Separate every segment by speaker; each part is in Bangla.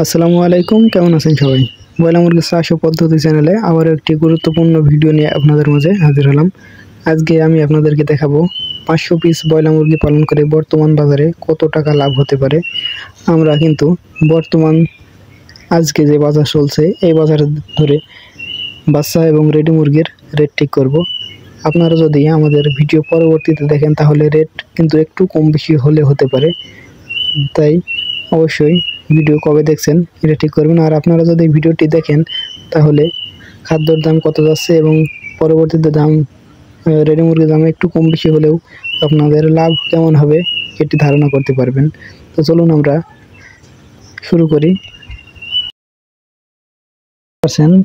Speaker 1: আসসালামু আলাইকুম, কেমন আছেন সবাই? ব্রয়লার মুরগির চাষ ও পদ্ধতি চ্যানেলে আবার একটি গুরুত্বপূর্ণ ভিডিও নিয়ে আপনাদের মাঝে হাজির হলাম। আজকে আমি আপনাদেরকে দেখাবো 500 পিস ব্রয়লার মুরগি পালন করে বর্তমান বাজারে কত টাকা লাভ হতে পারে। আমরা কিন্তু বর্তমান আজকে যে বাজার চলছে এই বাজারে ধরে বাচ্চা এবং রেডি মুরগির রেট ঠিক করব। আপনারা যদি আমাদের ভিডিও পরবর্তীতে দেখেন তাহলে রেট কিন্তু একটু কম বেশি হলে হতে পারে, তাই অবশ্যই ভিডিও কবে দেখছেন এটা ঠিক করবেন। আর আপনারা যদি ভিডিওটি দেখেন তাহলে খাদ্যর দাম কত যাচ্ছে এবং পরবর্তীতে দাম রেডি মুরগির দাম একটু কম বেশি হলেও আপনাদের লাভ কেমন হবে এটি ধারণা করতে পারবেন। তো চলুন আমরা শুরু করি।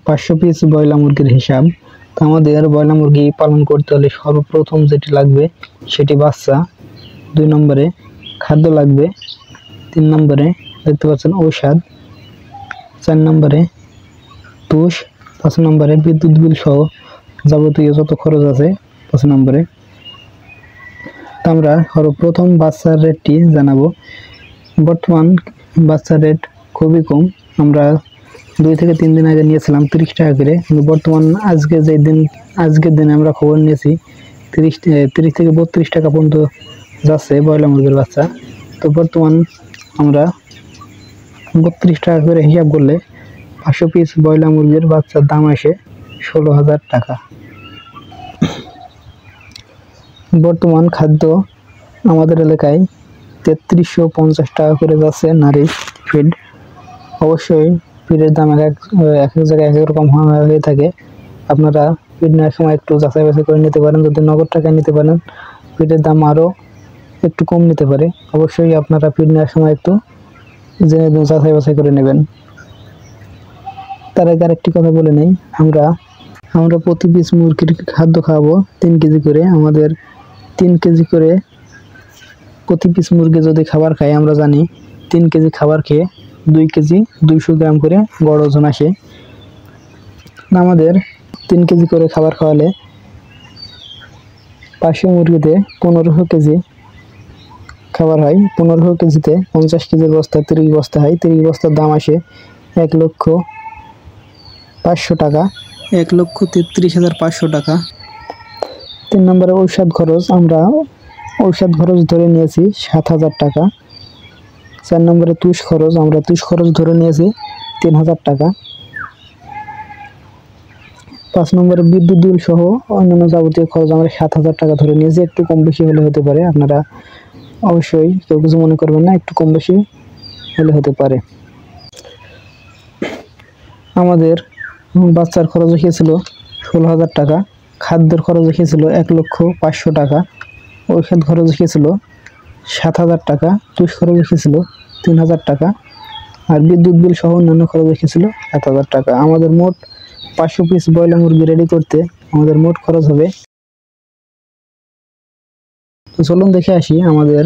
Speaker 1: 500 পিস ব্রয়লার মুরগির হিসাব। তো আমাদের ব্রয়লার মুরগি পালন করতে হলে সর্বপ্রথম যেটি লাগবে সেটি বাচ্চা, 2 নম্বরে খাদ্য লাগবে, 3 নম্বরে দেখতে পাচ্ছেন ঔষধ, 4 নম্বরে তুষ, 5 নম্বরে বিদ্যুৎ বিল সহ যাবতীয় যত খরচ আছে 5 নম্বরে। তো আমরা সর্বপ্রথম বাচ্চার রেটটি জানাবো। বর্তমান বাচ্চার রেট খুবই কম। আমরা 2 থেকে 3 দিন আগে নিয়েছিলাম 30 টাকা করে, কিন্তু বর্তমান আজকের দিনে আমরা খবর নিয়েছি 30 থেকে 32 টাকা পর্যন্ত যাচ্ছে ব্রয়লার মুরগির বাচ্চা। তো বর্তমান আমরা 32 টাকা করে হিসাব করলে 500 পিস ব্রয়লার মুরগির বাচ্চার দাম আসে 16,000 টাকা। বর্তমান খাদ্য আমাদের এলাকায় 3350 টাকা করে যাচ্ছে নারী ফিড। অবশ্যই ফিডের দাম এক এক জায়গায় এক এক রকম হয়ে থাকে। আপনারা ফিড নেওয়ার সময় একটু যাচাই বাছাই করে নিতে পারেন। যদি নগদ টাকায় নিতে পারেন ফিডের দাম আরও একটু কম নিতে পারে। অবশ্যই আপনারা ফিড নেওয়ার সময় একটু জেনে যাচাই বাছাই করে নেবেন। তার আগে আরেকটি কথা বলে নেই, আমরা প্রতি পিস মুরগির খাদ্য খাওয়াবো 3 কেজি করে। আমাদের 3 কেজি করে প্রতি পিস মুরগি যদি খাবার খায়, আমরা জানি 3 কেজি খাবার খেয়ে 2 কেজি 200 গ্রাম করে গড় ওজন আসে। আমাদের 3 কেজি করে খাবার খাওয়ালে 500 মুরগিতে 1500 কেজি খাবার হয়। 1500 কেজিতে 50 কেজির বস্তা 30 বস্তা হয়। 30 বস্তার দাম আসে 1,500,000 টাকা, 1,33,500 টাকা। 3 নম্বরে ঔষধ খরচ, আমরা ঔষধ খরচ ধরে নিয়েছি 7,000 টাকা। 4 নম্বরে তুষ খরচ, আমরা তুষ খরচ ধরে নিয়েছি 3,000 টাকা। 5 নম্বরে বিদ্যুৎ বিল সহ অন্যান্য যাবতীয় খরচ আমরা 7,000 টাকা ধরে নিয়েছি। একটু কম বেশি হলে হতে পারে, আপনারা অবশ্যই কেউ কিছু মনে করবেন না, একটু কম বেশি হলে হতে পারে। আমাদের বাচ্চার খরচ রেখেছিল 16,000 টাকা, খাদ্যের খরচ রেখেছিল 1,500,000 টাকা, ঔষধ খরচ রেখেছিল 7,000 টাকা, তুষ খরচ রেখেছিল 3,000 টাকা, আর বিদ্যুৎ বিল সহ অন্যান্য খরচ রেখেছিল 7,000 টাকা। আমাদের মোট 500 পিস ব্রয়লার মুরগি রেডি করতে আমাদের মোট খরচ হবে। তো চলুন দেখে আসি আমাদের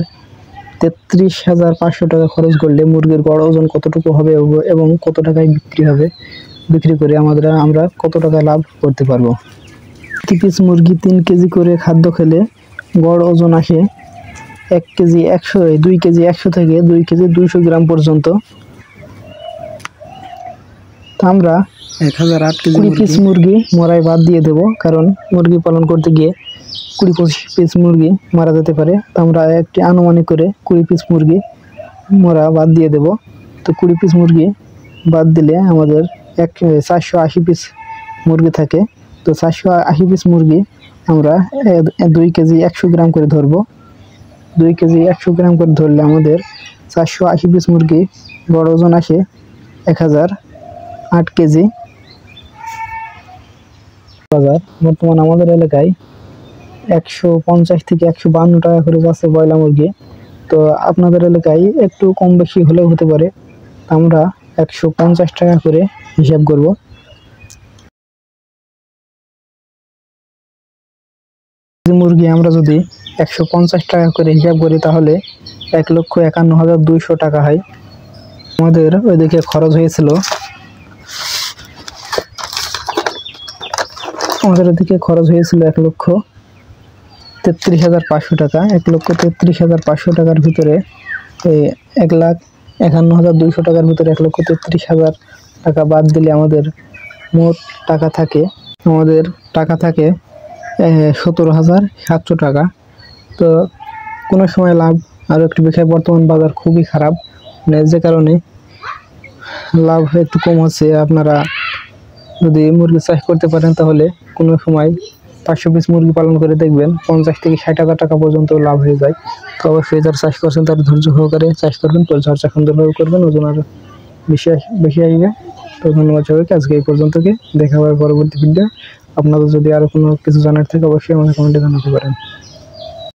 Speaker 1: 33,500 টাকা খরচ করলে মুরগির গড় ওজন কতটুকু হবে এবং কত টাকায় বিক্রি করে আমরা কত টাকা লাভ করতে পারবো। প্রতি পিস মুরগি 3 কেজি করে খাদ্য খেলে গড় ওজন আসে 1 কেজি 100, 2 কেজি 100 থেকে 2 কেজি 200 গ্রাম পর্যন্ত। আমরা 1008 কেজি পিস মুরগি মরাই বাদ দিয়ে দেব, কারণ মুরগি পালন করতে গিয়ে 20-25 পিস মুরগি মারা যেতে পারে। তো আমরা একটি আনুমানিক করে 20 পিস মুরগি মরা বাদ দিয়ে দেব। তো 20 পিস মুরগি বাদ দিলে আমাদের 480 পিস মুরগি থাকে। তো 480 পিস মুরগি আমরা 2 কেজি 100 গ্রাম করে ধরবো। 2 কেজি 100 গ্রাম করে ধরলে আমাদের 480 পিস মুরগি গড় ওজন আসে 1008 কেজি। বর্তমান আমাদের এলাকায় 150 থেকে 152 টাকা করে যাচ্ছে ব্রয়লার মুরগি। তো আপনাদের এলাকায় একটু কম বেশি হলেও হতে পারে। আমরা 150 টাকা করে হিসাব করব। মুরগি আমরা যদি 150 টাকা করে হিসাব করি তাহলে 1,51,200 টাকা হয়। আমাদের ওইদিকে খরচ হয়েছিল 1,33,500 টাকা। 1,33,500 টাকার ভিতরে 1,00,000 51,200 টাকার ভিতরে 1,33,000 টাকা বাদ দিলে আমাদের মোট টাকা থাকে 17,700 টাকা। তো কোনো সময় লাভ আরও একটু বিষয়, বর্তমান বাজার খুবই খারাপ, যে কারণে লাভ একটু কম হচ্ছে। আপনারা যদি মুরগি চাষ করতে পারেন তাহলে কোনো সময় 500 পিস মুরগি পালন করে দেখবেন 50 থেকে 60,000 টাকা পর্যন্ত লাভ হয়ে যায়। তো অবশ্যই যারা চাষ করছেন তারা ধৈর্য সহকারে চাষ করবেন, পরিচর্যা সুন্দরভাবে করবেন, ওজন আরও বেশি আসবে। তো ধন্যবাদ সবাইকে, আজকে এই পর্যন্ত, দেখা হবে পরবর্তী ভিডিও। আপনাদের যদি আরও কোনো কিছু জানার থাকে অবশ্যই আমাকে কমেন্টে জানাতে পারেন।